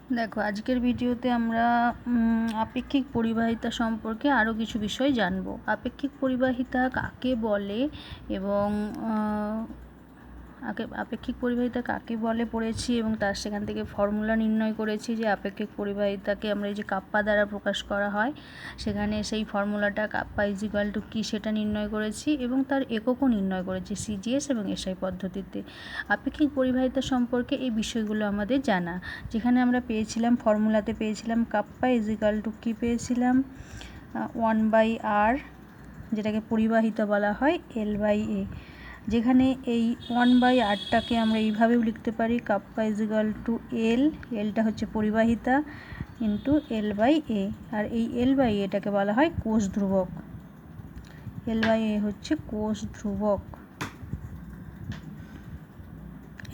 দেখো, আজকের ভিডিওতে আমরা আপেক্ষিক পরিবাহিতা সম্পর্কে আরও কিছু বিষয় জানব। আপেক্ষিক পরিবাহিতা কাকে বলে এবং আপেক্ষিক পরিবাহিতা কাকে বলে পড়েছি এবং তার সেখান থেকে ফর্মুলা নির্ণয় করেছি যে আপেক্ষিক পরিবাহিতাকে আমরা এই যে কাপ্পা দ্বারা প্রকাশ করা হয়, সেখানে সেই ফর্মুলাটা কাপ্পা ইজিক্যাল টু কী সেটা নির্ণয় করেছি এবং তার এককও নির্ণয় করেছি সিজিএস এবং এসআই পদ্ধতিতে। আপেক্ষিক পরিবাহিতা সম্পর্কে এই বিষয়গুলো আমাদের জানা, যেখানে আমরা পেয়েছিলাম ফর্মুলাতে পেয়েছিলাম কাপ্পা ইজিক্যাল টু কী পেয়েছিলাম 1/r, যেটাকে পরিবাহিতা বলা হয় L/A, যেখানে এই 1/rটাকে আমরা এইভাবেও লিখতে পারি কাপ্পা ইজিক্যাল টু এলটা হচ্ছে পরিবাহিতা ইন্টু L/A, আর এই L/Aটাকে বলা হয় কোষ ধ্রুবক। L/A হচ্ছে কোষ ধ্রুবক,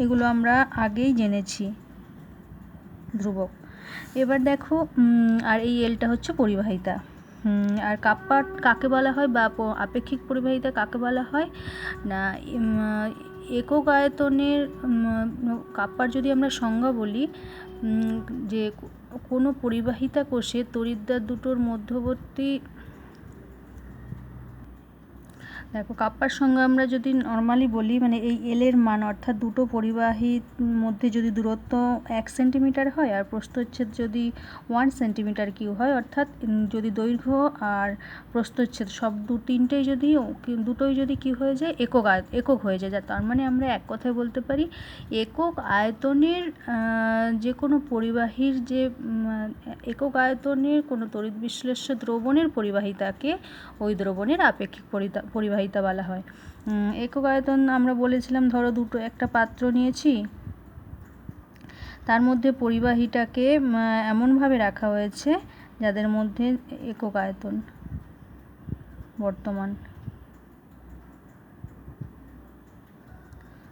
এগুলো আমরা আগেই জেনেছি ধ্রুবক। এবার দেখো, আর এই এলটা হচ্ছে পরিবাহিতা। আর কাপ্পা কাকে বলা হয় বা আপেক্ষিক পরিবাহিতা কাকে বলা হয় না, একক আয়তনের কাপ্পার যদি আমরা সংজ্ঞা বলি, যে কোনো পরিবাহিতা কোষে তড়িৎদ্বার দুটোর মধ্যবর্তী, দেখো কাপ্পার সঙ্গে আমরা যদি নর্মালি বলি, মানে এই এলের মান অর্থাৎ দুটো পরিবাহীর মধ্যে যদি দূরত্ব 1 সেন্টিমিটার হয় আর প্রস্থচ্ছেদ যদি 1 সেন্টিমিটার কিউ হয়, অর্থাৎ যদি দৈর্ঘ্য আর প্রস্থচ্ছেদ সব দুটোই যদি কী হয়ে যায়, একক হয়ে যায়, তার মানে আমরা এক কথায় বলতে পারি একক আয়তনের যে কোনো পরিবাহীর যে একক আয়তনের কোনো তড়িৎ বিশ্লেষ্য দ্রবণের পরিবাহিতাকে ওই দ্রবণের আপেক্ষিক পরিবাহিতা বলা হয়। একক আয়তন আমরা বলেছিলাম, ধরো একটা পাত্র নিয়েছি, তার মধ্যে পরিবাহীটাকে এমনভাবে রাখা হয়েছে যাদের মধ্যে একক আয়তন বর্তমান,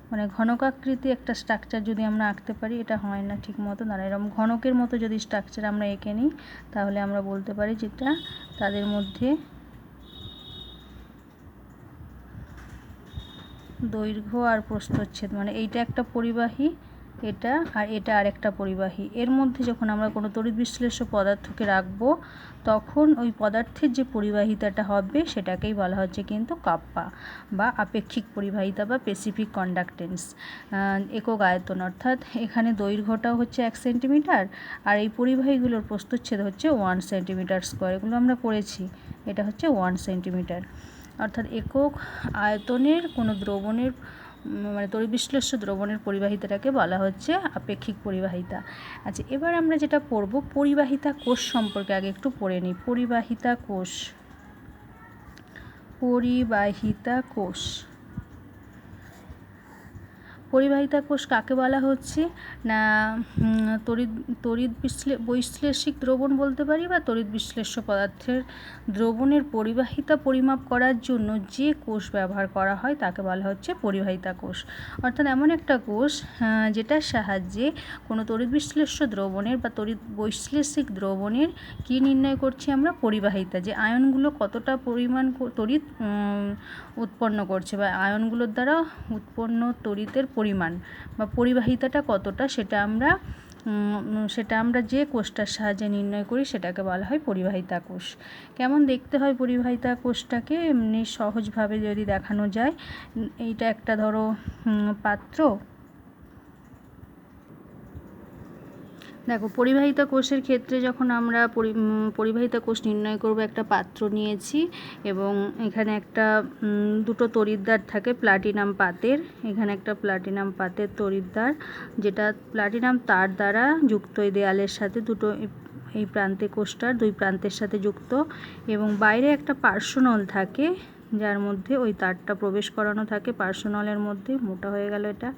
মানে ঘনকাকৃতি একটা স্ট্রাকচার যদি আমরা আঁকতে পারি, এটা হয় না ঠিক মতো, না এরকম ঘনকের মতো যদি স্ট্রাকচার আমরা এঁকে নিই, তাহলে আমরা বলতে পারি যেটা তাদের মধ্যে দৈর্ঘ্য আর প্রস্থচ্ছেদ, মানে এইটা একটা পরিবাহী, এটা আর এটা আরেকটা পরিবাহী, এর মধ্যে যখন আমরা কোনো তড়িৎ বিশ্লেষ্য পদার্থকে রাখবো, তখন ওই পদার্থের যে পরিবাহিতাটা হবে সেটাকেই বলা হচ্ছে কিন্তু কাপ্পা বা আপেক্ষিক পরিবাহিতা বা স্পেসিফিক কন্ডাক্টেন্স। একক আয়তন অর্থাৎ এখানে দৈর্ঘ্যটাও হচ্ছে 1 সেন্টিমিটার আর এই পরিবাহীগুলোর প্রস্থচ্ছেদ হচ্ছে 1 সেন্টিমিটার স্কোয়ার, এগুলো আমরা পড়েছি, এটা হচ্ছে 1 সেন্টিমিটার। অর্থাৎ একক আয়তনের কোনো দ্রবণের, মানে তড়িৎ বিশ্লেষ্য দ্রবণের পরিবাহিতাটাকে বলা হচ্ছে আপেক্ষিক পরিবাহিতা। আচ্ছা, এবার আমরা যেটা পড়ব, পরিবাহিতা কোষ সম্পর্কে আগে একটু পড়ে নিই। পরিবাহিতা কোষ পরিবাহিতা কোষ কাকে বলা হচ্ছে না, বৈশ্লেষিক দ্রবণ বলতে পারি বা তড়িৎ বিশ্লেষ্য পদার্থের দ্রবণের পরিবাহিতা পরিমাপ করার জন্য যে কোষ ব্যবহার করা হয় তাকে বলা হচ্ছে পরিবাহিতা কোষ। অর্থাৎ এমন একটা কোষ যেটার সাহায্যে কোনো তড়িৎ বিশ্লেষ্য দ্রবণের বা বৈশ্লেষিক দ্রবণের কী নির্ণয় করছি আমরা, পরিবাহিতা, যে আয়নগুলো কতটা পরিমাণ তড়িৎ উৎপন্ন করছে বা আয়নগুলোর দ্বারা উৎপন্ন তড়িতের পরিমাণ বা পরিবাহিতাটা কতটা, সেটা আমরা যে কোষটার সাহায্যে নির্ণয় করি সেটাকে বলা হয় পরিবাহিতা কোষ। কেমন দেখতে হয় পরিবাহিতা কোষটাকে, এমনি সহজভাবে যদি দেখানো যায়, এইটা একটা ধরো পাত্র, দেখো পরিবাহিতা কোষের ক্ষেত্রে যখন আমরা পরিবাহিতা কোষ নির্ণয় করব, একটা পাত্র নিয়েছি এবং এখানে একটা দুটো তড়িৎদ্বার থাকে প্লাটিনাম পাতের, এখানে একটা প্লাটিনাম পাতের তড়িৎদ্বার, যেটা প্লাটিনাম তার দ্বারা যুক্ত এই দেয়ালের সাথে, দুটো এই প্রান্তে কোষটার দুই প্রান্তের সাথে যুক্ত, এবং বাইরে একটা পার্শ্বনল থাকে যার মধ্যে ওই তারটা প্রবেশ করানো থাকে, পার্শ্বনলের মধ্যে, মোটা হয়ে গেল এটা,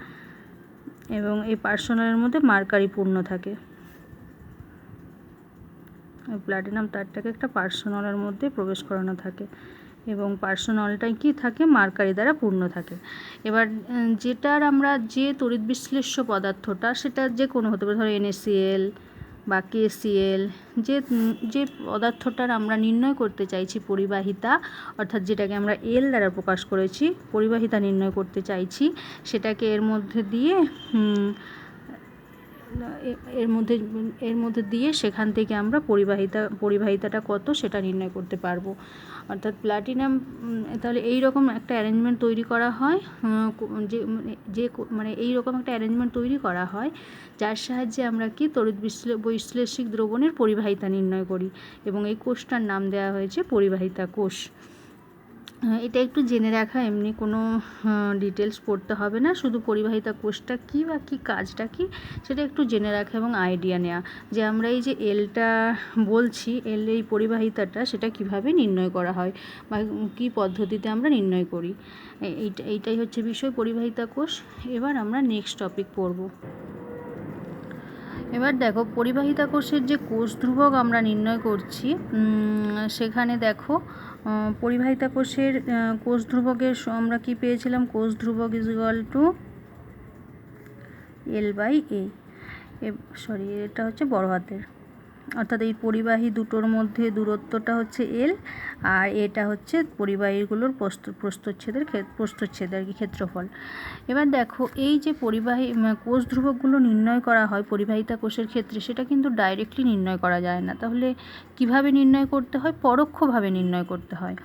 এবং এই পার্শ্বনলের মধ্যে মার্কারি পূর্ণ থাকে, প্লাটিনাম তারটাকে একটা পার্শ্বনলের মধ্যে প্রবেশ করানো থাকে এবং পার্শ্বনলটাই কি থাকে, মার্কারি দ্বারা পূর্ণ থাকে। এবার যেটার আমরা যে তড়িৎ বিশ্লেষ্য পদার্থটা, সেটা যে কোনো হতে পারে, ধরো NaCl বা KCl, যে পদার্থটার আমরা নির্ণয় করতে চাইছি পরিবাহিতা, অর্থাৎ যেটাকে আমরা L দ্বারা প্রকাশ করেছি, পরিবাহিতা নির্ণয় করতে চাইছি, সেটাকে এর মধ্যে দিয়ে এর মধ্যে দিয়ে সেখান থেকে আমরা পরিবাহিতাটা কত সেটা নির্ণয় করতে পারবো। অর্থাৎ প্লাটিনাম, তাহলে এই রকম একটা অ্যারেঞ্জমেন্ট তৈরি করা হয়, মানে এই রকম একটা অ্যারেঞ্জমেন্ট তৈরি করা হয় যার সাহায্যে আমরা কি তড়িৎ বৈশ্লেষিক দ্রবণের পরিবাহিতা নির্ণয় করি, এবং এই কোষটার নাম দেওয়া হয়েছে পরিবাহিতা কোষ। এটা একটু জেনে রাখা, এমনি কোনো ডিটেলস পড়তে হবে না, শুধু পরিবাহিতা কোষটা কী বা কী কাজটা কী সেটা একটু জেনে রাখা এবং আইডিয়া নেওয়া যে আমরা এই যে এলটা বলছি, এই পরিবাহিতাটা সেটা কিভাবে নির্ণয় করা হয় বা কী পদ্ধতিতে আমরা নির্ণয় করি। এইটাই হচ্ছে বিষয়, পরিবাহিতা কোষ। এবার আমরা নেক্সট টপিক পড়ব। এবার দেখো, পরিবাহিতা কোষের যে কোষ ধ্রুবক আমরা নির্ণয় করছি, সেখানে দেখো পরিবাহিতা কোষের কোষ ধ্রুবকের আমরা কি পেয়েছিলাম, কোষ ধ্রুবক is equal to L/A, sorry এটা হচ্ছে বড় হাতের, অর্থাৎ এই পরিবাহী দুটোর মধ্যে দূরত্বটা হচ্ছে L, আর এটা হচ্ছে পরিবাহীগুলোর প্রস্থচ্ছেদ আর কি, ক্ষেত্রফল। এবার দেখো, এই যে পরিবাহী কোষ ধ্রুবকগুলো নির্ণয় করা হয় পরিবাহিতা কোষের ক্ষেত্রে, সেটা কিন্তু ডাইরেক্টলি নির্ণয় করা যায় না। তাহলে কিভাবে নির্ণয় করতে হয়? পরোক্ষভাবে নির্ণয় করতে হয়।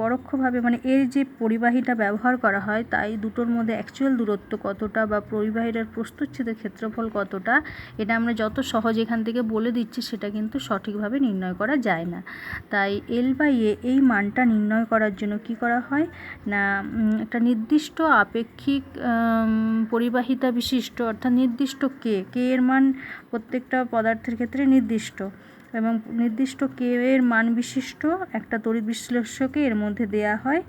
পরোক্ষভাবে মানে এর যে পরিবাহীটা ব্যবহার করা হয় তাই দুটোর মধ্যে অ্যাকচুয়াল দূরত্ব কতটা বা পরিবাহীটার প্রস্থচ্ছেদের ক্ষেত্রফল কতটা, এটা আমরা যত সহজ এখান থেকে বলে দিচ্ছি সেটা কিন্তু সঠিকভাবে নির্ণয় করা যায় না। তাই L/A এই মানটা নির্ণয় করার জন্য কি করা হয় না, একটা নির্দিষ্ট আপেক্ষিক পরিবাহিতা বিশিষ্ট, অর্থাৎ নির্দিষ্ট কে এর মান প্রত্যেকটা পদার্থের ক্ষেত্রে নির্দিষ্ট, এবং নির্দিষ্ট কে এর মান বিশিষ্ট একটা তড়িৎ বিশ্লেষ্যকে এর মধ্যে দেয়া হয়,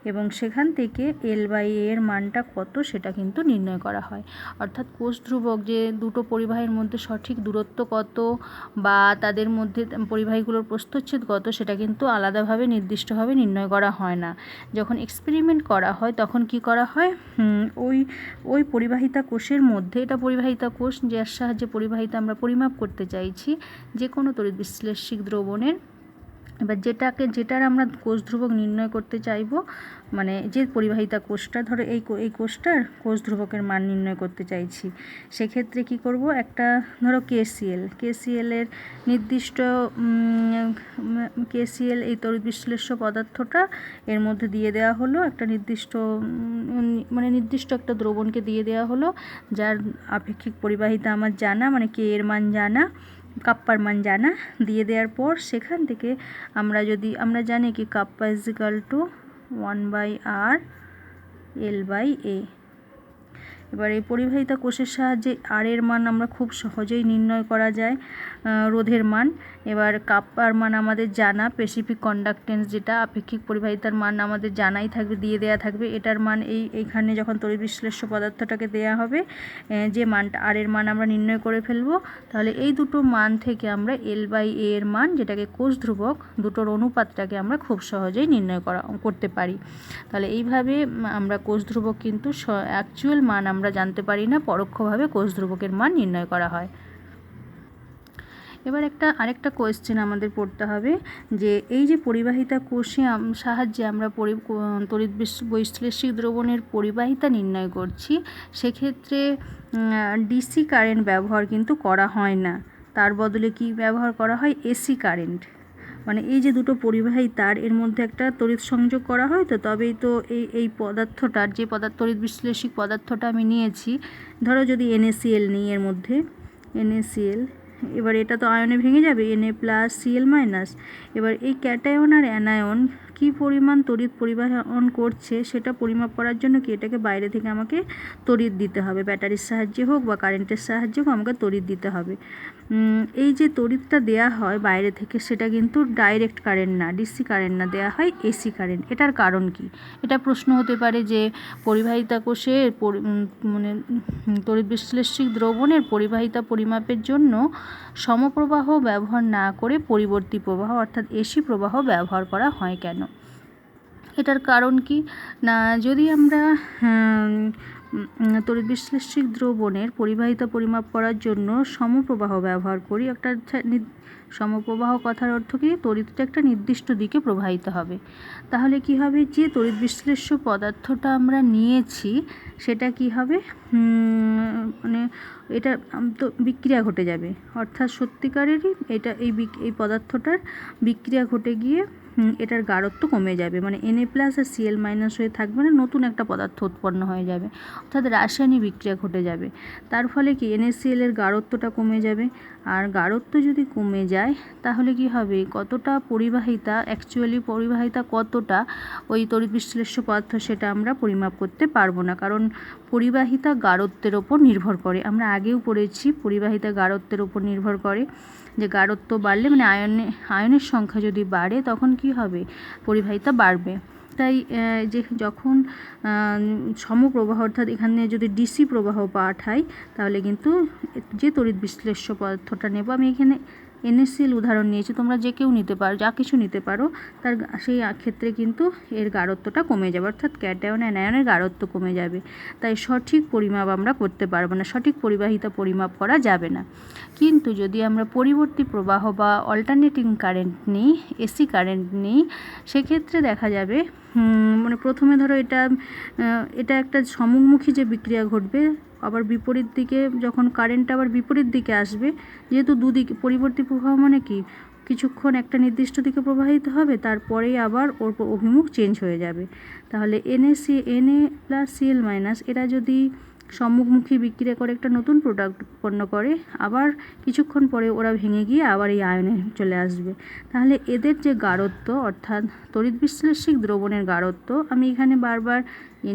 এবং সেখান থেকে L/A এর মানটা কত সেটা কিন্তু নির্ণয় করা হয়। অর্থাৎ কোষ ধ্রুবক যে দুটো পরিবাহীর মধ্যে সঠিক দূরত্ব কত বা তাদের মধ্যে পরিবাহীগুলোর প্রস্থচ্ছেদ কত সেটা কিন্তু আলাদাভাবে নির্দিষ্টভাবে নির্ণয় করা হয় না। যখন এক্সপেরিমেন্ট করা হয় তখন কি করা হয়, ওই পরিবাহিতা কোষের মধ্যে, এটা পরিবাহিতা কোষ যার সাহায্যে পরিবাহিতা আমরা পরিমাপ করতে চাইছি যে কোনো তড়িৎ বিশ্লেষিক দ্রবণের, এবার যেটার আমরা কোষ ধ্রুবক নির্ণয় করতে চাইব, মানে যে পরিবাহিতা কোষটা, ধরো এই কোষটার কোষ ধ্রুবকের মান নির্ণয় করতে চাইছি, সেক্ষেত্রে কি করব, একটা ধরো KCl এর নির্দিষ্ট KCl এই তড়িৎ বিশ্লেষ্য পদার্থটা এর মধ্যে দিয়ে দেওয়া হলো, একটা নির্দিষ্ট মানে নির্দিষ্ট একটা দ্রবণকে দিয়ে দেওয়া হলো যার আপেক্ষিক পরিবাহিতা আমার জানা, মানে কে এর মান জানা, কাপ্পার মান জানা, দিয়ে দেওয়ার পর সেখান থেকে আমরা জানি কি kappa is equal to 1/R L/A। এবার এই পরিবাহিতা কোষের সাহায্যে আর এর মান আমরা খুব সহজেই নির্ণয় করা যায়, রোধের মান। এবার কাপ্পার মান আমাদের জানা, স্পেসিফিক কন্ডাক্টেন্স যেটা আপেক্ষিক পরিবাহিতার মান আমাদের জানাই থাকবে, দিয়ে দেওয়া থাকবে, এটার মান এইখানে যখন তড়িৎ বিশ্লেষ্য পদার্থটাকে দেওয়া হবে যে মানটা আর এর মান আমরা নির্ণয় করে ফেলবো, তাহলে এই দুটো মান থেকে আমরা L/A এর মান, যেটাকে কোষ ধ্রুবক, দুটোর অনুপাতটাকে আমরা খুব সহজেই নির্ণয় করতে পারি। তাহলে এইভাবে আমরা কোষ ধ্রুবক কিন্তু অ্যাকচুয়াল মান আমরা জানতে পারি না, পরোক্ষভাবে কোষ ধ্রুবকের মান নির্ণয় করা হয়। এবার আরেকটা কোয়েশ্চেন আমাদের পড়তে হবে যে এই যে পরিবাহিতা কোষে সাহায্যে আমরা তড়িৎ বৈশ্লেষিক দ্রবণের পরিবাহিতা নির্ণয় করছি, সেক্ষেত্রে ডিসি কারেন্ট ব্যবহার কিন্তু করা হয় না, তার বদলে কি ব্যবহার করা হয়, এসি কারেন্ট। মানে এই যে দুটো পরিবাহী তার এর মধ্যে একটা তড়িৎ সংযোগ করা হয়, তো তবেই তো এই পদার্থটার যে তড়িৎ বিশ্লেষিক পদার্থটা আমি নিয়েছি, ধরো যদি NaCl নিই, এর মধ্যে NaCl, এবার এটা তো আয়নে ভেঙে যাবে, Na+Cl-, এবার এই ক্যাটায়ন আর অ্যানায়ন কি পরিমাণ তড়িৎ পরিবহন করছে সেটা পরিমাপ করার জন্য কি এটাকে বাইরে থেকে আমাকে তড়িৎ দিতে হবে, ব্যাটারির সাহায্যে হোক বা কারেন্টের সাহায্যে হোক আমাকে তড়িৎ দিতে হবে। এই যে তড়িৎটা দেয়া হয় বাইরে থেকে সেটা কিন্তু ডাইরেক্ট কারেন্ট না, ডিসি কারেন্ট না, দেয়া হয় এসি কারেন্ট। এটার কারণ কি? এটা প্রশ্ন হতে পারে যে পরিবাহিতা কোষে মানে তড়িৎ বিশ্লেষিক দ্রবণের পরিবাহিতা পরিমাপের জন্য সমপ্রবাহ ব্যবহার না করে পরিবর্তী প্রবাহ অর্থাৎ এসি প্রবাহ ব্যবহার করা হয় কেন? এটার কারণ কি না, যদি আমরা তড়িৎ বিশ্লেষিক দ্রবণের পরিবাহিতা পরিমাপ করার জন্য সমপ্রবাহ ব্যবহার করি। একটা সমপ্রবাহ কথার অর্থ কি, তড়িৎটা একটা নির্দিষ্ট দিকে প্রবাহিত হবে। তাহলে কি হবে, যে তড়িৎ বিশ্লেষ্য পদার্থটা আমরা নিয়েছি সেটা কি হবে, মানে এটা তো বিক্রিয়া ঘটে যাবে, অর্থাৎ সত্যিকারেরই এটা এই পদার্থটার বিক্রিয়া ঘটে গিয়ে এটার গাঢ়ত্ব কমে যাবে, মানে Na+ আর Cl- হয়ে থাকবে না, নতুন একটা পদার্থ উৎপন্ন হয়ে যাবে, অর্থাৎ রাসায়নিক বিক্রিয়া ঘটে যাবে। তার ফলে কি NaCl এর গাঢ়ত্বটা কমে যাবে। আর গাঢ়ত্ব যদি কমে যায় তাহলে কি হবে, কতটা পরিবাহিতা কতটা ওই তড়িৎ বিশ্লেষ্য পদার্থ সেটা আমরা পরিমাপ করতে পারবো না, কারণ পরিবাহিতা গাঢ়ত্বের ওপর নির্ভর করে। আমরা আগেও পড়েছি পরিবাহিতা গাঢ়ত্বের ওপর নির্ভর করে, যে গাঢ়ত্ব বাড়লে মানে আয়নের সংখ্যা যদি বাড়ে তখন কি হবে, পরিবাহিতা বাড়বে। তাই যে যখন সমপ্রবাহ অর্থাৎ এখানে যদি ডিসি প্রবাহ পাঠাই তাহলে কিন্তু যে তড়িৎ বিশ্লেষ্য পদার্থটা নেব, আমি এখানে NaCl উদাহরণ নিয়েছি, তোমরা যে কেউ নিতে পারো, যা কিছু নিতে পারো, তার সেই ক্ষেত্রে কিন্তু এর গাঢ়ত্বটা কমে যাবে, অর্থাৎ ক্যাটায়ন অ্যানায়নের গাঢ়ত্ব কমে যাবে। তাই সঠিক পরিমাপ আমরা করতে পারবো না, সঠিক পরিবাহিতা পরিমাপ করা যাবে না। কিন্তু যদি আমরা পরিবর্তী প্রবাহ বা অল্টারনেটিং কারেন্ট নিই, এসি কারেন্ট নিই, সেক্ষেত্রে দেখা যাবে মানে প্রথমে ধরো এটা একটা সম্মুখী যে বিক্রিয়া ঘটবে, আবার বিপরীত দিকে যখন কারেন্টটা আবার বিপরীত দিকে আসবে, যেহেতু দুদিকে পরিবর্তী প্রবাহ মানে কি, কিছুক্ষণ একটা নির্দিষ্ট দিকে প্রবাহিত হবে, তারপরেই আবার ওর অভিমুখ চেঞ্জ হয়ে যাবে। তাহলে Na+Cl- এরা যদি সম্মুখমুখী বিক্রিয়া করে একটা নতুন প্রোডাক্ট উৎপন্ন করে, আবার কিছুক্ষণ পরে ওরা ভেঙে গিয়ে আবার এই আয়নে চলে আসবে। তাহলে এদের যে গাঢ়ত্ব অর্থাৎ তড়িৎ বিশ্লেষিক দ্রবণের গাঢ়ত্ব, আমি এখানে বারবার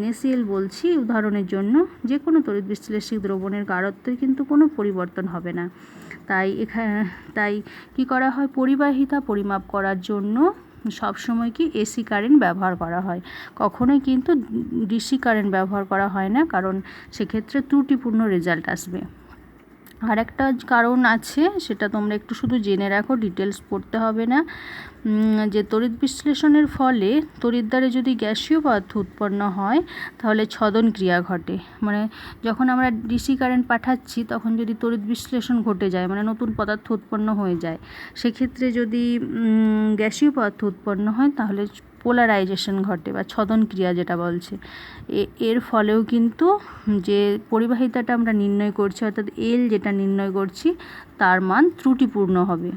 NaCl বলছি উদাহরণের জন্য, যে কোনো তড়িৎ বিশ্লেষিক দ্রবণের গাঢ়ত্বের কিন্তু কোনো পরিবর্তন হবে না। তাই কি করা হয়, পরিবাহিতা পরিমাপ করার জন্য সবসময় কি এসি কারেন্ট ব্যবহার করা হয়, কখনোই কিন্তু ডিসি কারেন্ট ব্যবহার করা হয় না, কারণ সেক্ষেত্রে ত্রুটিপূর্ণ রেজাল্ট আসবে। আর একটা কারণ আছে, সেটা তোমরা একটু শুধু জেনে রাখো, ডিটেলস পড়তে হবে না, যে তড়িৎ বিশ্লেষণের ফলে তড়িৎদ্বারে যদি গ্যাসীয় পদার্থ উৎপন্ন হয় তাহলে ছদন ক্রিয়া ঘটে। মানে যখন আমরা ডিসি কারেন্ট পাঠাচ্ছি তখন যদি তড়িৎ বিশ্লেষণ ঘটে যায়, মানে নতুন পদার্থ উৎপন্ন হয়ে যায়, সেক্ষেত্রে যদি গ্যাসীয় পদার্থ উৎপন্ন হয় তাহলে পোলারাইজেশন ঘটে বা ছদন ক্রিয়া যেটা বলছে, এর ফলেও কিন্তু যে পরিবাহিতাটা আমরা নির্ণয় করছি অর্থাৎ এল যেটা নির্ণয় করছি তার মান ত্রুটিপূর্ণ হবে।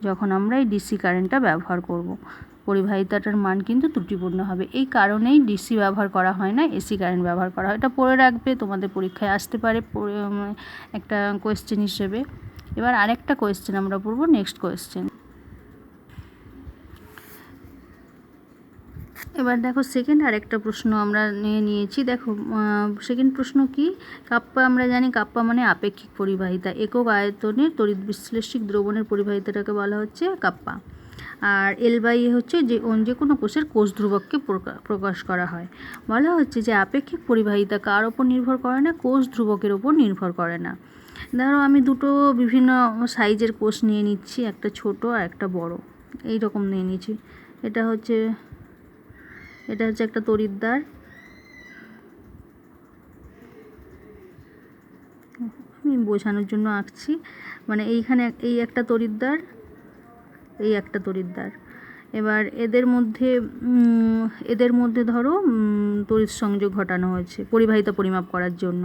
যখন আমরা এই ডিসি কারেন্টটা ব্যবহার করব, পরিবাহিতাটার মান কিন্তু ত্রুটিপূর্ণ হবে। এই কারণেই ডিসি ব্যবহার করা হয় না, এসি কারেন্ট ব্যবহার করা হয়। এটা পড়ে রাখবে, তোমাদের পরীক্ষায় আসতে পারে একটা কোয়েশ্চেন হিসেবে। এবার আরেকটা কোয়েশ্চেন আমরা পড়ব, নেক্সট কোয়েশ্চেন। এবার দেখো সেকেন্ড আরেকটা প্রশ্ন আমরা নিয়েছি। দেখো সেকেন্ড প্রশ্ন কি, কাপ্পা আমরা জানি, কাপ্পা মানে আপেক্ষিক পরিবাহিতা, একক আয়তনের তড়িৎ বিশ্লেষিক দ্রবণের পরিবাহিতাটাকে বলা হচ্ছে কাপ্পা। আর L/A হচ্ছে যে কোনো কোষের কোষ ধ্রুবককে প্রকাশ করা হয়। বলা হচ্ছে যে আপেক্ষিক পরিবাহিতা কার ওপর নির্ভর করে না, কোষ ধ্রুবকের ওপর নির্ভর করে না। ধরো আমি দুটো বিভিন্ন সাইজের কোষ নিয়ে নিচ্ছি, একটা ছোট আর একটা বড়, এই রকম নিয়ে নিচ্ছি। এটা হচ্ছে একটা তড়িৎদ্বার, আমি বোঝানোর জন্য আঁকছি, মানে এইখানে এই একটা তড়িৎদ্বার, এই একটা তড়িৎদ্বার। এবার এদের মধ্যে ধরো তড়িৎ সংযোগ ঘটানো হয়েছে পরিবাহিতা পরিমাপ করার জন্য।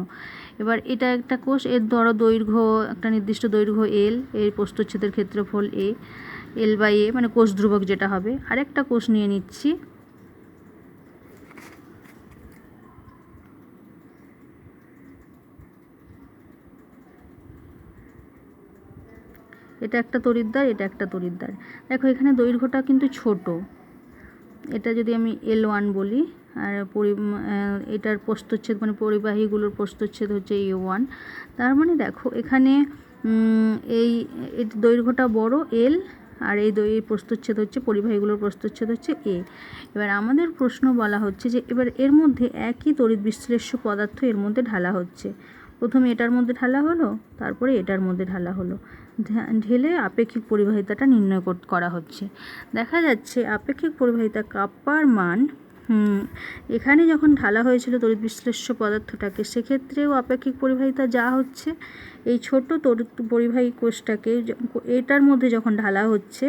এবার এটা একটা কোষ, এর ধরো দৈর্ঘ্য একটা নির্দিষ্ট দৈর্ঘ্য L, এর প্রস্থচ্ছেদের ক্ষেত্রফল L/A মানে কোষ ধ্রুবক যেটা হবে। আরেকটা কোষ নিয়ে নিচ্ছি, এটা একটা তড়িৎদ্বার, এটা একটা তড়িৎদ্বার। দেখো এখানে দৈর্ঘ্যটা কিন্তু ছোট, এটা যদি আমি L1 বলি, আর এটার প্রস্থচ্ছেদ মানে পরিবাহীগুলোর প্রস্থচ্ছেদ হচ্ছে A1। তার মানে দেখো এখানে এই দৈর্ঘ্যটা বড় L, আর এই প্রস্থচ্ছেদ হচ্ছে পরিবাহীগুলোর প্রস্থচ্ছেদ হচ্ছে A। এবার আমাদের প্রশ্ন বলা হচ্ছে যে এবার এর মধ্যে একই তড়িৎ বিশ্লেষ্য পদার্থ এর মধ্যে ঢালা হচ্ছে, প্রথমে এটার মধ্যে ঢালা হলো, তারপরে এটার মধ্যে ঢালা হলো, ঢেলে আপেক্ষিক পরিবাহিতাটা নির্ণয় করা হচ্ছে। দেখা যাচ্ছে আপেক্ষিক পরিবাহিতা কাপ্পার মান এখানে যখন ঢালা হয়েছিল তড়িৎ বিশ্লেষ্য পদার্থটাকে, সেক্ষেত্রেও আপেক্ষিক পরিবাহিতা যা হচ্ছে, এই ছোট তড়িৎ পরিবাহী কোষটাকে এটার মধ্যে যখন ঢালা হচ্ছে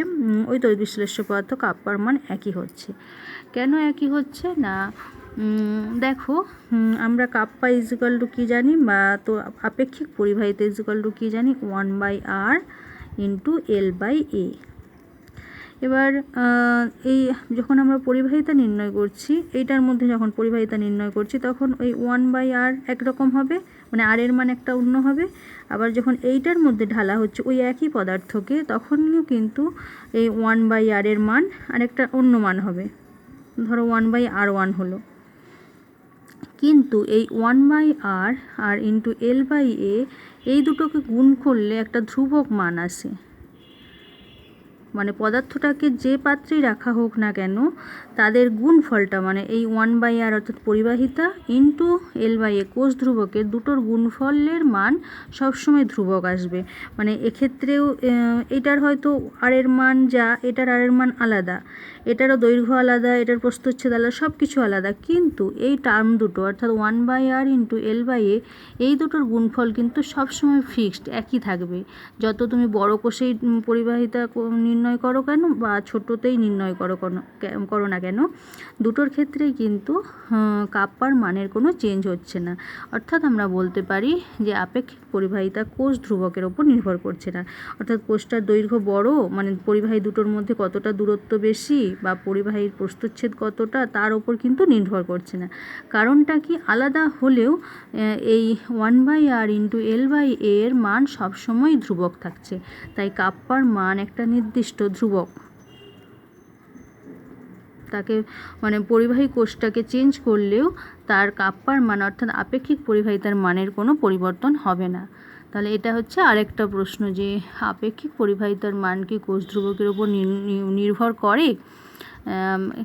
ওই তড়িৎ বিশ্লেষ্য পদার্থ কাপ্পার মান একই হচ্ছে। কেন একই হচ্ছে না, দেখো আমরা কাপ্পা ইজিক্যাল টু কী জানি, বা তো আপেক্ষিক পরিবাহিতা ইজিক্যাল টু কী জানি, 1/r ইন্টু L/A। এবার এই যখন আমরা পরিবাহিতা নির্ণয় করছি, এইটার মধ্যে যখন পরিবাহিতা নির্ণয় করছি তখন ওই 1/r একরকম হবে, মানে r এর মান একটা অন্য হবে। আবার যখন এইটার মধ্যে ঢালা হচ্ছে ওই একই পদার্থকে, তখনও কিন্তু এই 1/r এর মান আরেকটা অন্য মান হবে, ধরো 1/r1 হলো। কিন্তু এই 1/r আর ইন্টু L/A এই দুটোকে গুণ করলে একটা ধ্রুবক মান আসে। মানে পদার্থটাকে যে পাত্রেই রাখা হোক না কেন, তাদের গুণফলটা, মানে এই 1/r অর্থাৎ পরিবাহিতা ইন্টু L/A কোষ ধ্রুবকের দুটোর গুণফলের মান সবসময় ধ্রুবক আসবে। মানে এক্ষেত্রেও এটার হয়তো আর এর মান যা, এটার আর এর মান আলাদা, এটারও দৈর্ঘ্য আলাদা, এটার প্রস্থচ্ছেদ আলাদা, সব কিছু আলাদা, কিন্তু এই টার্ম দুটো অর্থাৎ 1/r ইন্টু L/A এই দুটোর গুণফল কিন্তু সবসময় ফিক্সড, একই থাকবে। যত তুমি বড় কোষেই পরিবাহিতা নির্ণয় করো কেন বা ছোটোতেই নির্ণয় করো না কেন, দুটোর ক্ষেত্রেই কিন্তু কাপ্পার মানের কোনো চেঞ্জ হচ্ছে না। অর্থাৎ আমরা বলতে পারি যে আপেক্ষিক পরিবাহিতা কোষ ধ্রুবকের ওপর নির্ভর করছে না। অর্থাৎ কোষটার দৈর্ঘ্য বড়, মানে পরিবাহী দুটোর মধ্যে কতটা দূরত্ব বেশি বা পরিবাহীর প্রস্থচ্ছেদ কতটা, তার ওপর কিন্তু নির্ভর করছে না। কারণটা কি, আলাদা হলেও এই 1/r ইন্টু L/A এর মান সবসময় ধ্রুবক থাকছে, তাই কাপ্পার মান একটা নির্দিষ্ট ধ্রুবক। তাকে মানে পরিবাহী কোষটাকে চেঞ্জ করলেও তার কাপ্পার মান অর্থাৎ আপেক্ষিক পরিবাহিতার মানের কোনো পরিবর্তন হবে না। তাহলে এটা হচ্ছে আরেকটা প্রশ্ন, যে আপেক্ষিক পরিবাহিতার মান কি কোষ ধ্রুবকের উপর নির্ভর করে,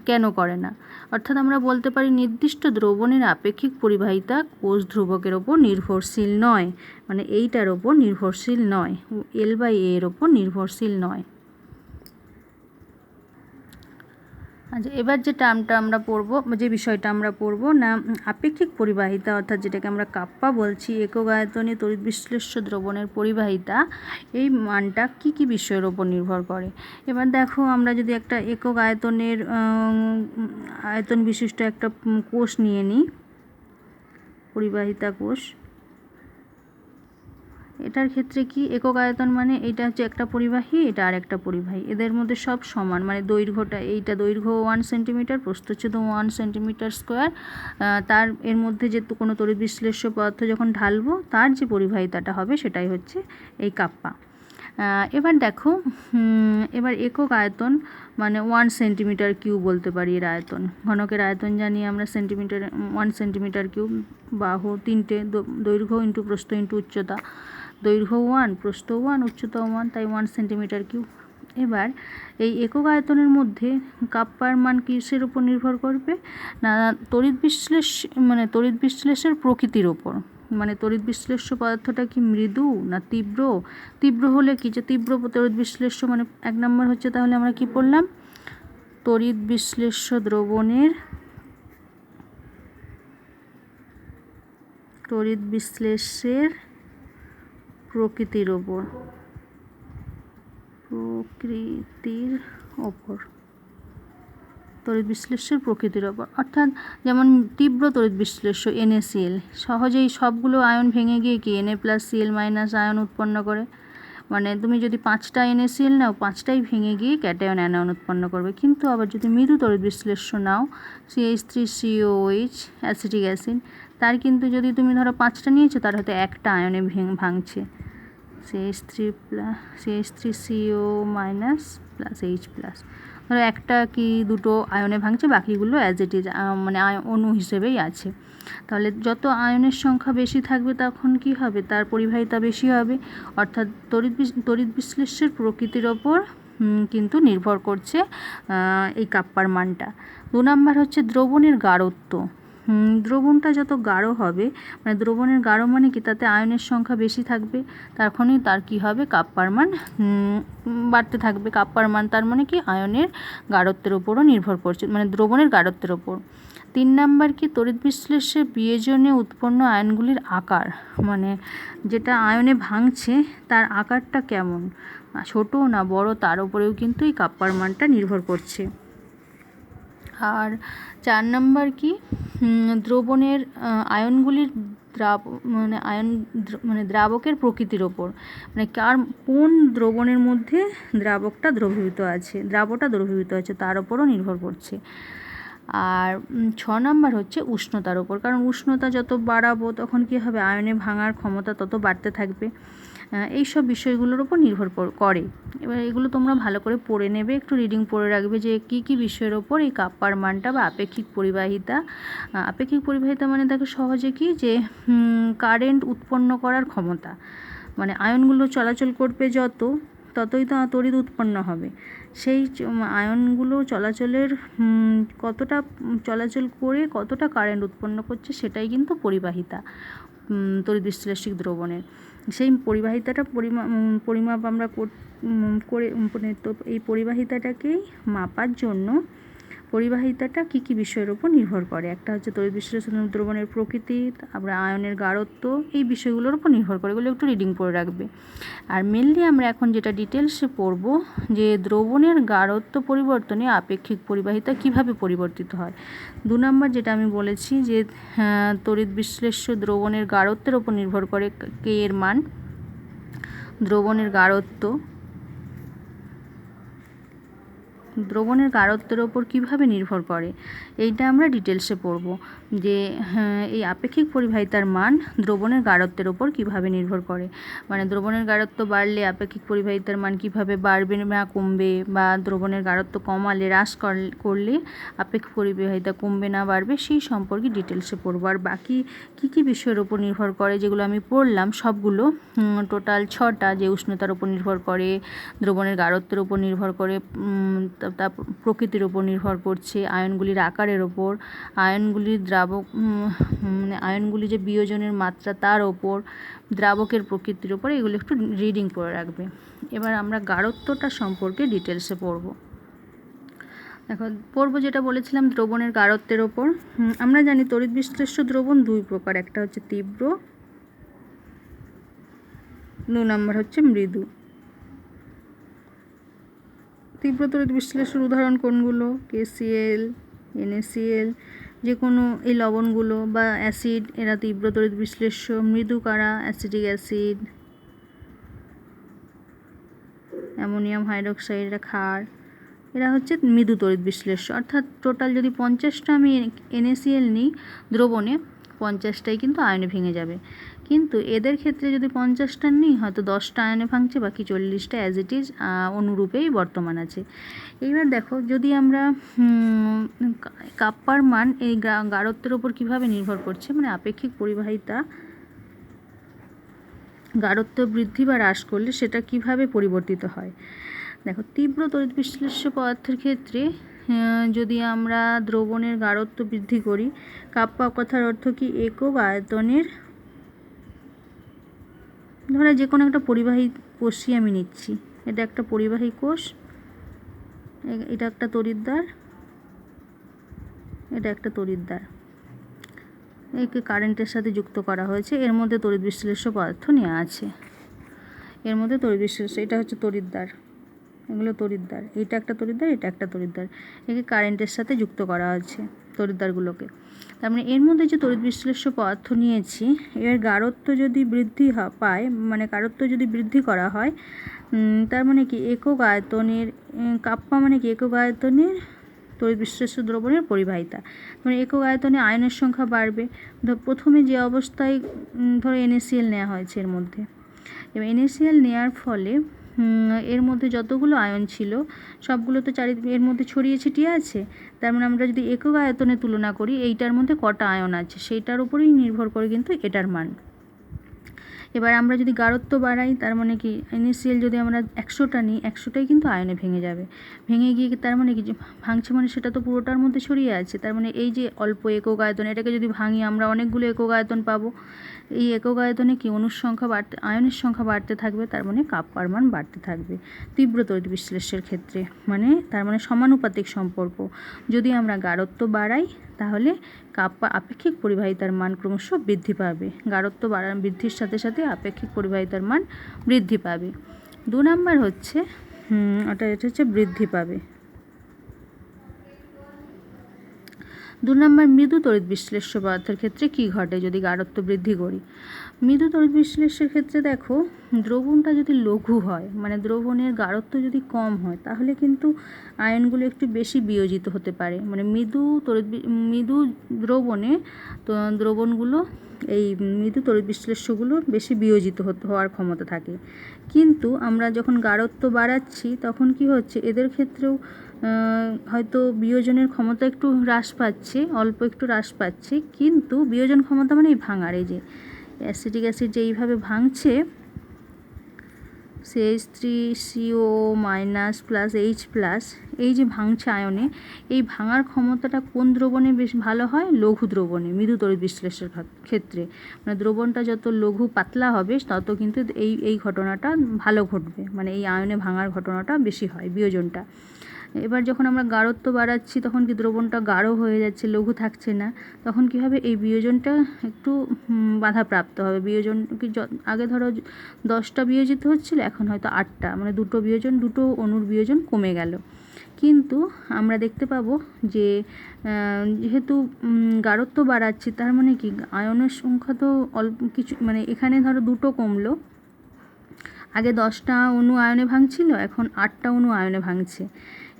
কেন করে না। অর্থাৎ আমরা বলতে পারি নির্দিষ্ট দ্রবণের আপেক্ষিক পরিবাহিতা কোষ ধ্রুবকের ওপর নির্ভরশীল নয়, মানে এইটার ওপর নির্ভরশীল নয়, L/A এর ওপর নির্ভরশীল নয়। আচ্ছা, এবার যে টার্মটা আমরা পড়বো, যে বিষয়টা আমরা পড়বো না, আপেক্ষিক পরিবাহিতা অর্থাৎ যেটাকে আমরা কাপ্পা বলছি, একক আয়তনে তড়িৎ বিশ্লেষ্য দ্রবণের পরিবাহিতা, এই মানটা কি কি বিষয়ের ওপর নির্ভর করে। এবার দেখো, আমরা যদি একটা একক আয়তনের আয়তন বিশিষ্ট একটা কোষ নিয়ে নিই, পরিবাহিতা কোষ, এটার ক্ষেত্রে কি একক আয়তন মানে এটা হচ্ছে একটা পরিবাহী, এটা আর একটা পরিবাহী, এদের মধ্যে সব সমান, মানে দৈর্ঘ্যটা, এইটা দৈর্ঘ্য 1 সেন্টিমিটার, প্রস্থচ্ছেদ 1 সেন্টিমিটার স্কোয়ার, তার এর মধ্যে যে কোনো তড়িৎ বিশ্লেষ্য পদার্থ যখন ঢালবো তার যে পরিবাহিতাটা হবে সেটাই হচ্ছে এই কাপ্পা। এবার দেখো, এবার একক আয়তন মানে 1 সেন্টিমিটার কিউব বলতে পারি এর আয়তন। ঘনকের আয়তন জানি আমরা সেন্টিমিটার, 1 সেন্টিমিটার কিউব। বাহু 3টে, দৈর্ঘ্য ইন্টু প্রস্থ ইন্টু উচ্চতা, দৈর্ঘ্য 1, প্রস্থ 1, উচ্চতা 1, তাই 1 সেন্টিমিটার কিউব। এবার এই একক আয়তনের মধ্যে কাপ্পার মান কিসের উপর নির্ভর করবে না, তড়িৎ বিশ্লেষের প্রকৃতির ওপর। মানে তড়িৎ বিশ্লেষ্য পদার্থটা কি মৃদু না তীব্র, তীব্র হলে কি, যে তীব্র তড়িৎ বিশ্লেষ্য, মানে 1 নম্বর হচ্ছে, তাহলে আমরা কি পড়লাম, তড়িৎ বিশ্লেষ্য দ্রবণের তড়িৎ বিশ্লেষের প্রকৃতির ওপর, তড়িৎ বিশ্লেষ্যের প্রকৃতির ওপর। অর্থাৎ যেমন তীব্র তড়িৎ বিশ্লেষ্য NaCl, সহজেই সবগুলো আয়ন ভেঙে গিয়ে কি Na+Cl- আয়ন উৎপন্ন করে। মানে তুমি যদি 5টা NaCl নাও, 5টাই ভেঙে গিয়ে ক্যাটায়ন অ্যানায়ন উৎপন্ন করবে। কিন্তু আবার যদি মৃদু তড়িৎ বিশ্লেষ্য নাও, CH3COOH অ্যাসিটিক অ্যাসিড, তার কিন্তু যদি তুমি ধরো 5টা নিয়েছো, তার হয়তো একটা আয়নে ভাঙছে, CH3CO- ধরো একটা কি দুটো আয়নে ভাঙছে, বাকিগুলো অ্যাজ ইট ইজ মানে অণু হিসেবেই আছে। তাহলে যত আয়নের সংখ্যা বেশি থাকবে তখন কি হবে, তার পরিবাহিতা বেশি হবে। অর্থাৎ তড়িৎ বিশ্লেষ্যের প্রকৃতির ওপর কিন্তু নির্ভর করছে এই কাপ্পার মানটা। 2 নম্বর হচ্ছে দ্রবণের গাঢ়ত্ব। দ্রবণটা যত গাঢ় হবে, মানে দ্রবণের গাঢ় মানে কি, তাতে আয়নের সংখ্যা বেশি থাকবে, তখনই তার কি হবে, কাপ্পার মান বাড়তে থাকবে। কাপ্পার মান তার মানে কি, আয়নের গাঢ়ত্বের ওপরও নির্ভর করছে, মানে দ্রবণের গাঢ়ত্বের ওপর। 3 নাম্বার কি, তড়িৎ বিশ্লেষে বিয়োজনে উৎপন্ন আয়নগুলির আকার, মানে যেটা আয়নে ভাঙছে তার আকারটা কেমন, ছোট না বড়, তার উপরেও কিন্তু এই কাপ্পার মানটা নির্ভর করছে। আর 4 নাম্বার কি, দ্রবণের আয়নগুলির দ্রাবকের প্রকৃতির ওপর, মানে কোন দ্রবণের মধ্যে দ্রাবকটা দ্রবীভূত আছে তার ওপরও নির্ভর করছে। আর 6 নাম্বার হচ্ছে উষ্ণতার ওপর, কারণ উষ্ণতা যত বাড়াবো তখন কি হবে, আয়নে ভাঙার ক্ষমতা তত বাড়তে থাকবে। এই সব বিষয়গুলোর উপর নির্ভর করে। এবার এগুলো তোমরা ভালো করে পড়ে নেবে, একটু রিডিং পড়ে রাখবে যে কি কি বিষয়ের ওপর এই কাপ্পার মানটা বা আপেক্ষিক পরিবাহিতা মানে দেখো সহজে কি, যে কারেন্ট উৎপন্ন করার ক্ষমতা, মানে আয়নগুলো চলাচল করবে ততই তো তড়িৎ উৎপন্ন হবে। সেই আয়নগুলো চলাচলের কতটা চলাচল করে কতটা কারেন্ট উৎপন্ন করছে, সেটাই কিন্তু পরিবাহিতা তড়িৎ বিশ্লেষিক দ্রবণের। সেই পরিবাহিতাটা পরিমাপ আমরা করে, তো এই পরিবাহিতাটাকেই মাপার জন্য পরিবাহিতাটা কী কী বিষয়ের উপর নির্ভর করে, একটা হচ্ছে তড়িৎ বিশ্লেষণ দ্রবণের প্রকৃতি, তারপরে আয়নের গাঢ়ত্ব, এই বিষয়গুলোর উপর নির্ভর করে, এগুলো একটু রিডিং পড়ে রাখবে। আর মেনলি আমরা এখন যেটা ডিটেলসে পড়ব, যে দ্রবণের গাঢ়ত্ব পরিবর্তনে আপেক্ষিক পরিবাহিতা কিভাবে পরিবর্তিত হয়। 2 নাম্বার যেটা আমি বলেছি, যে তড়িৎ বিশ্লেষ্য দ্রবণের গাঢ়ত্বের উপর নির্ভর করে কে এর মান, দ্রবণের গাঢ়ত্বের ওপর কিভাবে নির্ভর করে, এইটা আমরা ডিটেলসে পড়ব, যে এই আপেক্ষিক পরিবাহিতার মান দ্রবণের গাঢ়ত্বের ওপর কিভাবে নির্ভর করে, মানে দ্রবণের গাঢ়ত্ব বাড়লে আপেক্ষিক পরিবাহিতার মান কিভাবে বাড়বে না কমবে, বা দ্রবণের গাঢ়ত্ব কমালে হ্রাস করলে আপেক্ষিক পরিবাহিতা কমবে না বাড়বে, সেই সম্পর্কে ডিটেলসে পড়ব। আর বাকি কী কী বিষয়ের ওপর নির্ভর করে যেগুলো আমি পড়লাম সবগুলো, টোটাল 6টা, যে উষ্ণতার উপর নির্ভর করে, দ্রবণের গাঢ়ত্বের উপর নির্ভর করে, তা প্রকৃতির ওপর নির্ভর করছে, আয়নগুলির আকারের ওপর, আয়নগুলির আয়নগুলি যে বিয়োজনের মাত্রা তার ওপর, দ্রাবকের প্রকৃতির ওপর, এগুলো একটু রিডিং করে রাখবে। এবার আমরা গাঢ়ত্বটা সম্পর্কে ডিটেলসে পড়ব। দেখো যেটা বলেছিলাম দ্রবণের গাঢ়ত্বের ওপর, আমরা জানি তড়িৎ বিশ্লেষ্য দ্রবণ 2 প্রকার, একটা হচ্ছে তীব্র, 2 নাম্বার হচ্ছে মৃদু। তীব্র তড়িৎ বিশ্লেষণের উদাহরণ কোনগুলো, KCl, NaCl, যে কোনো এই লবণগুলো বা অ্যাসিড, এরা তীব্র তড়িৎ বিশ্লেষ্য। মৃদু কারা, অ্যাসিটিক অ্যাসিড, অ্যামোনিয়াম হাইড্রোক্সাইড, এরা ক্ষার, এরা হচ্ছে মৃদু তড়িৎ বিশ্লেষ্য। অর্থাৎ টোটাল যদি 50টা আমি NaCl নিই দ্রবণে, 50টাই কিন্তু আয়নে ভেঙে যাবে, কিন্তু এদের ক্ষেত্রে যদি 50টা নিই, হয়তো 10টা আয়নে ভাঙছে, বাকি 40টা অ্যাজ ইট ইজ অনুরূপেই বর্তমান আছে। এইবার দেখো, যদি আমরা কাপ্পার মান এই গাঢ়ত্বের ওপর কীভাবে নির্ভর করছে, মানে আপেক্ষিক পরিবাহিতা গাঢ়ত্ব বৃদ্ধি বা হ্রাস করলে সেটা কিভাবে পরিবর্তিত হয়। দেখো, তীব্র তড়িৎ বিশ্লেষ্য পদার্থের ক্ষেত্রে যদি আমরা দ্রবণের গাঢ়ত্ব বৃদ্ধি করি, কাপ্পা কথার অর্থ কি, একক আয়তনের, ধরো যে কোনো একটা পরিবাহী কোষই আমি নিচ্ছি, এটা একটা পরিবাহী কোষ, এটা একটা তড়িৎদ্বার, এটা একটা তড়িৎদ্বার, একে কারেন্টের সাথে যুক্ত করা হয়েছে, এর মধ্যে তড়িৎ বিশ্লেষ্য পদার্থ নেওয়া আছে, এর মধ্যে তড়িৎ বিশ্লেষ্য, এটা হচ্ছে তড়িৎদ্বার, এগুলো তড়িৎদ্বার, এটা একটা তড়িৎদ্বার, এটা একটা তড়িৎদ্বার, একে কারেন্টের সাথে যুক্ত করা হয়েছে তড়িৎদ্বারগুলোকে। তার মানে এর মধ্যে যে তড়িৎ বিশ্লেষ্য পদার্থ নিয়েছি, এর গাঢ়ত্ব যদি বৃদ্ধি পায়, মানে গাঢ়ত্ব যদি বৃদ্ধি করা হয়, তার মানে কি একক আয়তনের, কাপ্পা মানে কি একক আয়তনের তড়িৎ বিশ্লেষ্য দ্রবণের পরিবাহিতা, মানে একক আয়তনে আয়নের সংখ্যা বাড়বে। প্রথমে যে অবস্থায় ধরো NaCl নেওয়া হয়েছে, এর মধ্যে এবার NaCl নেওয়ার ফলে এর মধ্যে যতগুলো আয়ন ছিল সবগুলো তো এর মধ্যে ছড়িয়ে ছিটিয়ে আছে, তার মানে আমরা যদি একক আয়তনে তুলনা করি, এইটার মধ্যে কটা আয়ন আছে সেইটার উপরেই নির্ভর করে কিন্তু এটার মান। এবার আমরা যদি গাঢ়ত্ব বাড়াই, তার মানে কি NaCl যদি আমরা 100টা নিই, 100টাই কিন্তু আয়নে ভেঙে যাবে। ভেঙে গিয়ে তার মানে কি, যে ভাঙছে মানে সেটা তো পুরোটার মধ্যে ছড়িয়ে আছে। তার মানে এই যে অল্প একক আয়তন, এটাকে যদি ভাঙি আমরা অনেকগুলো একক আয়তন পাবো। এই একক আয়তনে কি অণুর সংখ্যা বাড়তে, আয়নের সংখ্যা বাড়তে থাকবে, তার মানে কাপ্পার মান বাড়তে থাকবে তীব্র তড়িৎ বিশ্লেষের ক্ষেত্রে। মানে তার মানে সমানুপাতিক সম্পর্ক। যদি আমরা গাঢ়ত্ব বাড়াই তাহলে কাপ্পা আপেক্ষিক পরিবাহিতার মান ক্রমশ বৃদ্ধি পাবে। গাঢ়ত্ব বৃদ্ধির সাথে সাথে আপেক্ষিক পরিবাহিতার মান বৃদ্ধি পাবে। 2 নাম্বার হচ্ছে এটা হচ্ছে বৃদ্ধি পাবে। 2 নাম্বার, মৃদু তড়িৎ বিশ্লেষ্য পদার্থের ক্ষেত্রে কি ঘটে যদি গাঢ়ত্ব বৃদ্ধি করি? মৃদু তড়িৎ বিশ্লেষ্যের ক্ষেত্রে দেখো, দ্রবণটা যদি লঘু হয়, মানে দ্রবণের গাঢ়ত্ব যদি কম হয়, তাহলে কিন্তু আয়নগুলো একটু বেশি বিয়োজিত হতে পারে। মানে মৃদু দ্রবণে তো দ্রবণগুলো, এই মৃদু তড়িৎ বিশ্লেষ্যগুলো বেশি বিয়োজিত হওয়ার ক্ষমতা থাকে। কিন্তু আমরা যখন গাঢ়ত্ব বাড়াচ্ছি তখন কি হচ্ছে, এদের ক্ষেত্রেও হয়তো বিয়োজনের ক্ষমতা একটু হ্রাস পাচ্ছে, অল্প একটু হ্রাস পাচ্ছে, কিন্তু বিয়োজন ক্ষমতা মানে এই ভাঙার, এই যে অ্যাসিটিক অ্যাসিড যে এইভাবে ভাঙছে, CH3CO - H+, এই যে ভাঙছে আয়নে, এই ভাঙার ক্ষমতাটা কোন দ্রবণে বেশ ভালো হয়? লঘু দ্রবণে, মৃদু তড়িৎ বিশ্লেষের ক্ষেত্রে। মানে দ্রবণটা যত লঘু পাতলা হবে তত কিন্তু এই ঘটনাটা ভালো ঘটবে, মানে এই আয়নে ভাঙার ঘটনাটা বেশি হয়, বিয়োজনটা। এবার যখন আমরা গাঢ়ত্ব বাড়াচ্ছি তখন কি দ্রবণটা গাঢ় হয়ে যাচ্ছে, লঘু থাকছে না, তখন কি হবে, এই বিয়োজনটা একটু বাধাপ্রাপ্ত হবে। বিয়োজন কি আগে ধরো 10টা বিয়োজিত হচ্ছিল, এখন হয়তো 8টা, মানে দুটো অণুর বিয়োজন কমে গেল। কিন্তু আমরা দেখতে পাবো যে যেহেতু গাঢ়ত্ব বাড়াচ্ছি, তার মানে কি আয়নের সংখ্যা তো অল্প কিছু, মানে এখানে ধরো 2টো কমলো, আগে 10টা অণু আয়নে ভাঙছিল, এখন 8টা অণু আয়নে ভাঙছে।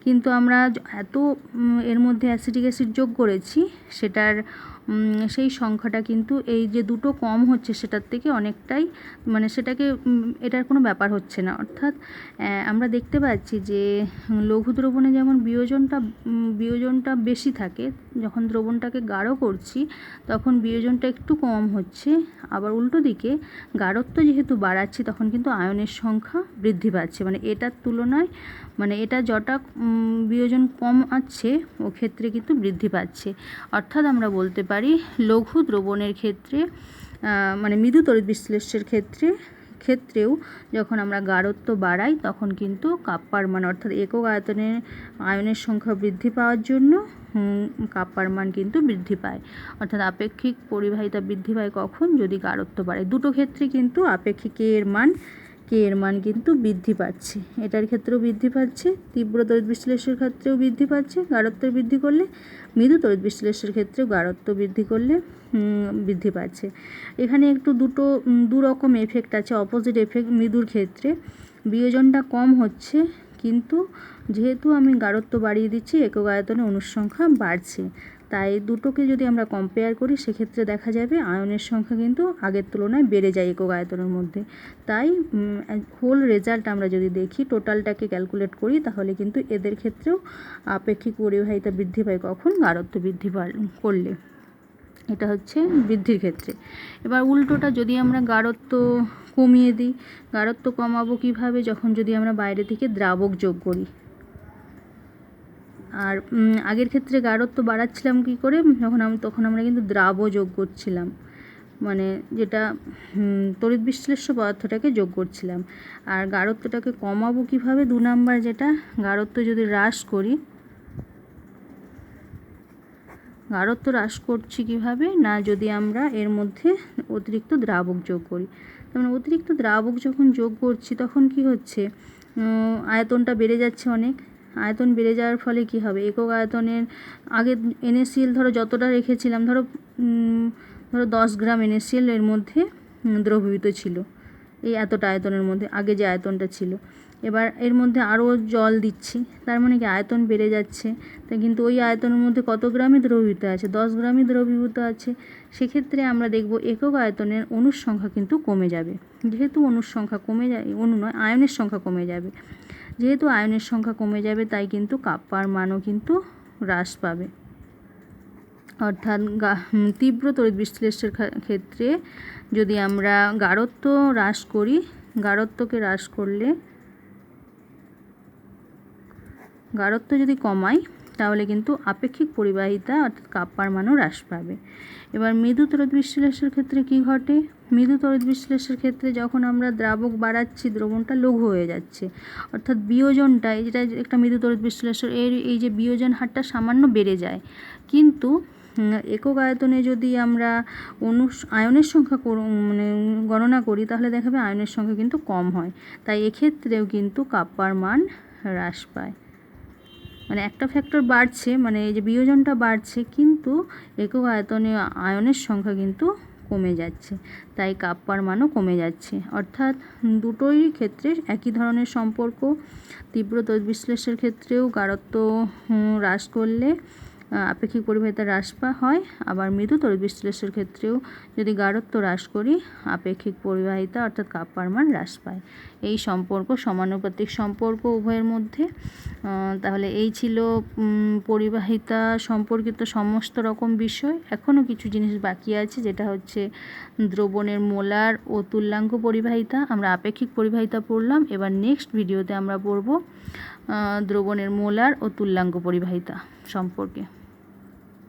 কিন্তু আমরা এত এর মধ্যে অ্যাসিটিক অ্যাসিড যোগ করেছি, সেটার সেই সংখ্যাটা কিন্তু এই যে 2টো কম হচ্ছে সেটার থেকে অনেকটাই, মানে সেটাকে এটার কোনো ব্যাপার হচ্ছে না। অর্থাৎ আমরা দেখতে পাচ্ছি যে লঘু দ্রবণে যেমন বিয়োজনটা বেশি থাকে, যখন দ্রবণটাকে গাঢ় করছি তখন বিয়োজনটা একটু কম হচ্ছে। আবার উল্টো দিকে গাঢ়ত্ব যেহেতু বাড়াচ্ছি তখন কিন্তু আয়নের সংখ্যা বৃদ্ধি পাচ্ছে, মানে এটার তুলনায়, মানে এটা যটা বিয়োজন কম আছে ও ক্ষেত্রে কিন্তু বৃদ্ধি পাচ্ছে। অর্থাৎ আমরা বলতে পারি লঘু দ্রবণের ক্ষেত্রে, মানে মৃদু তড়িৎ বিশ্লেষের ক্ষেত্রেও যখন আমরা গাঢ়ত্ব বাড়াই তখন কিন্তু কাপ্পার মান, অর্থাৎ একক আয়নের সংখ্যা বৃদ্ধি পাওয়ার জন্য কাপ্পার মান কিন্তু বৃদ্ধি পায়। অর্থাৎ আপেক্ষিক পরিবাহিতা বৃদ্ধি পায় কখন? যদি গাঢ়ত্ব বাড়ে। দুটো ক্ষেত্রে কিন্তু আপেক্ষিক এর মান কিন্তু বৃদ্ধি পাচ্ছে, এটার ক্ষেত্রেও বৃদ্ধি পাচ্ছে, তীব্র তড়িৎ বিশ্লেষের ক্ষেত্রেও বৃদ্ধি পাচ্ছে গাঢ়ত্ব বৃদ্ধি করলে, মৃদু তড়িৎ বিশ্লেষের ক্ষেত্রেও গাঢ়ত্ব বৃদ্ধি করলে বৃদ্ধি পাচ্ছে। এখানে একটু দু রকম এফেক্ট আছে, অপোজিট এফেক্ট। মৃদুর ক্ষেত্রে বিয়োজনটা কম হচ্ছে, কিন্তু যেহেতু আমি গাঢ়ত্ব বাড়িয়ে দিচ্ছি একক আয়তনে অণুর সংখ্যা বাড়ছে, তাই দুটোকে যদি আমরা কম্পেয়ার করি সেক্ষেত্রে দেখা যাবে আয়নের সংখ্যা কিন্তু আগের তুলনায় বেড়ে যায় একক আয়তনের মধ্যে। তাই হোল রেজাল্ট আমরা যদি দেখি, টোটালটাকে ক্যালকুলেট করি, তাহলে কিন্তু এদের ক্ষেত্রেও আপেক্ষিক পরিবাহিতা বৃদ্ধি পায় কখন? গাঢ়ত্ব বৃদ্ধি করলে। এটা হচ্ছে বৃদ্ধির ক্ষেত্রে। এবার উল্টোটা, যদি আমরা গাঢ়ত্ব কমিয়ে দিই, গাঢ়ত্ব কমাবো কিভাবে? যখন যদি আমরা বাইরে থেকে দ্রাবক যোগ করি। আর আগের ক্ষেত্রে গাঢ়ত্ব বাড়াচ্ছিলাম কি করে? তখন আমরা কিন্তু দ্রাবক যোগ করছিলাম, মানে যেটা তড়িৎ বিশ্লেষ্য পদার্থটাকে যোগ করছিলাম। আর গাঢ়ত্বটাকে কমাবো কিভাবে? 2 নাম্বার যেটা, গাঢ়ত্ব যদি হ্রাস করি, গাঢ়ত্ব হ্রাস করছি কিভাবে না, যদি আমরা এর মধ্যে অতিরিক্ত দ্রাবক যোগ করি। তার অতিরিক্ত দ্রাবক যখন যোগ করছি তখন কি হচ্ছে, আয়তনটা বেড়ে যাচ্ছে অনেক। আয়তন বেড়ে যাওয়ার ফলে কি হবে, একক আয়তনের আগে NaCl ধরো যতটা রেখেছিলাম, ধরো 10 গ্রাম NaCl এর মধ্যে দ্রবীভূত ছিল, এই এতটা আয়তনের মধ্যে আগে যে আয়তনটা ছিল। এবার এর মধ্যে আরও জল দিচ্ছি, তার মানে কি আয়তন বেড়ে যাচ্ছে। তা কিন্তু ওই আয়তনের মধ্যে কত গ্রামই দ্রবীভূত আছে? 10 গ্রামই দ্রবীভূত আছে। সেক্ষেত্রে আমরা দেখব একক আয়তনের অণুর সংখ্যা কিন্তু কমে যাবে। যেহেতু অণুর সংখ্যা কমে যায়, আয়নের সংখ্যা কমে যাবে। যেহেতু আয়নের সংখ্যা কমে যাবে, তাই কিন্তু কাপ্পার মানও কিন্তু হ্রাস পাবে। অর্থাৎ তীব্র তড়িৎ বিশ্লেষের ক্ষেত্রে যদি আমরা গাঢ়ত্ব হ্রাস করি, গাঢ়ত্বকে হ্রাস করলে, গাঢ়ত্ব যদি কমাই তাহলে কিন্তু আপেক্ষিক পরিবাহিতা অর্থাৎ কাপ্পার মানও হ্রাস পাবে। এবার মৃদু তড়িৎ বিশ্লেষের ক্ষেত্রে কি ঘটে? মৃদু তড়িৎ বিশ্লেষের ক্ষেত্রে যখন আমরা দ্রাবক বাড়াচ্ছি দ্রবণটা লঘু হয়ে যাচ্ছে, অর্থাৎ বিয়োজনটা, যেটা একটা মৃদু তড়িৎ বিশ্লেষণ, এই যে বিয়োজন হারটা সামান্য বেড়ে যায়, কিন্তু একক আয়তনে যদি আমরা আয়নের সংখ্যা মানে গণনা করি তাহলে দেখাবে আয়নের সংখ্যা কিন্তু কম হয়। তাই এক্ষেত্রেও কিন্তু কাপ্পার মান হ্রাস পায়। মানে একটা ফ্যাক্টর বাড়ছে, মানে এই যে বিয়োজনটা বাড়ছে, কিন্তু একক আয়তনে আয়নের সংখ্যা কিন্তু কমে যাচ্ছে, তাই কাপ্পার মানও কমে যাচ্ছে। অর্থাৎ দুটোই ক্ষেত্রে একই ধরনের সম্পর্ক। তীব্র তড়িৎ বিশ্লেষের ক্ষেত্রেও গাঢ়ত্ব হ্রাস করলে আপেক্ষিক পরিবাহিতা হ্রাস হয়, আবার মৃদু তড়িৎ বিশ্লেষের ক্ষেত্রেও যদি গাঢ়ত্ব হ্রাস করি আপেক্ষিক পরিবাহিতা অর্থাৎ কাপ্পার মান হ্রাস পায়। এই সম্পর্ক সমানুপাতিক সম্পর্ক উভয়ের মধ্যে। তাহলে এই ছিল পরিবাহিতা সম্পর্কিত সমস্ত রকম বিষয়। এখনও কিছু জিনিস বাকি আছে, যেটা হচ্ছে দ্রবণের মোলার ও তুল্যাঙ্ক পরিবাহিতা। আমরা আপেক্ষিক পরিবাহিতা পড়লাম, এবার নেক্সট ভিডিওতে আমরা পড়ব দ্রবণের মোলার ও তুল্যাঙ্ক পরিবাহিতা সম্পর্কে।